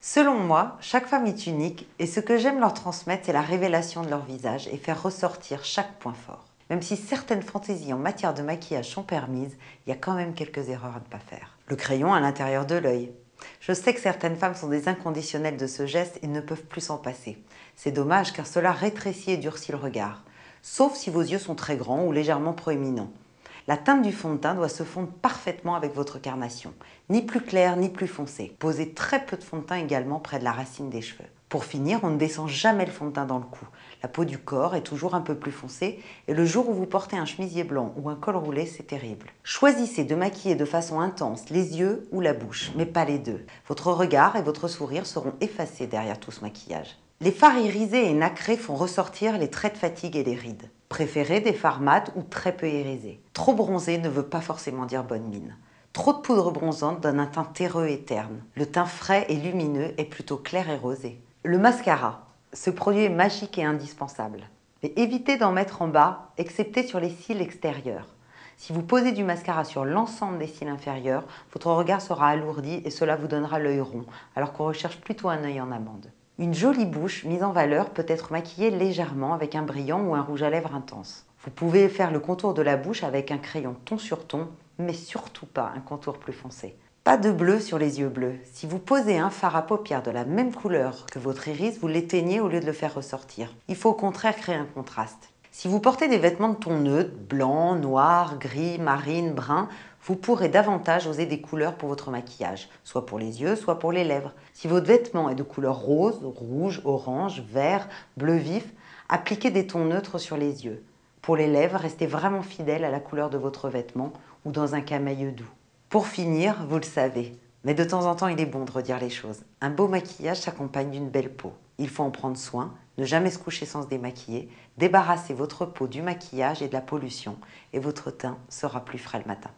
Selon moi, chaque femme est unique et ce que j'aime leur transmettre, c'est la révélation de leur visage et faire ressortir chaque point fort. Même si certaines fantaisies en matière de maquillage sont permises, il y a quand même quelques erreurs à ne pas faire. Le crayon à l'intérieur de l'œil. Je sais que certaines femmes sont des inconditionnelles de ce geste et ne peuvent plus s'en passer. C'est dommage car cela rétrécit et durcit le regard, sauf si vos yeux sont très grands ou légèrement proéminents. La teinte du fond de teint doit se fondre parfaitement avec votre carnation, ni plus clair ni plus foncé. Posez très peu de fond de teint également près de la racine des cheveux. Pour finir, on ne descend jamais le fond de teint dans le cou. La peau du corps est toujours un peu plus foncée et le jour où vous portez un chemisier blanc ou un col roulé, c'est terrible. Choisissez de maquiller de façon intense les yeux ou la bouche, mais pas les deux. Votre regard et votre sourire seront effacés derrière tout ce maquillage. Les fards irisés et nacrés font ressortir les traits de fatigue et les rides. Préférez des fards mat ou très peu irisés. Trop bronzé ne veut pas forcément dire bonne mine. Trop de poudre bronzante donne un teint terreux et terne. Le teint frais et lumineux est plutôt clair et rosé. Le mascara. Ce produit est magique et indispensable. Mais évitez d'en mettre en bas, excepté sur les cils extérieurs. Si vous posez du mascara sur l'ensemble des cils inférieurs, votre regard sera alourdi et cela vous donnera l'œil rond, alors qu'on recherche plutôt un œil en amande. Une jolie bouche mise en valeur peut être maquillée légèrement avec un brillant ou un rouge à lèvres intense. Vous pouvez faire le contour de la bouche avec un crayon ton sur ton, mais surtout pas un contour plus foncé. Pas de bleu sur les yeux bleus. Si vous posez un fard à paupières de la même couleur que votre iris, vous l'éteignez au lieu de le faire ressortir. Il faut au contraire créer un contraste. Si vous portez des vêtements de ton neutre, blanc, noir, gris, marine, brun, vous pourrez davantage oser des couleurs pour votre maquillage, soit pour les yeux, soit pour les lèvres. Si votre vêtement est de couleur rose, rouge, orange, vert, bleu vif, appliquez des tons neutres sur les yeux. Pour les lèvres, restez vraiment fidèle à la couleur de votre vêtement ou dans un camailleux doux. Pour finir, vous le savez, mais de temps en temps il est bon de redire les choses. Un beau maquillage s'accompagne d'une belle peau. Il faut en prendre soin, ne jamais se coucher sans se démaquiller, débarrasser votre peau du maquillage et de la pollution et votre teint sera plus frais le matin.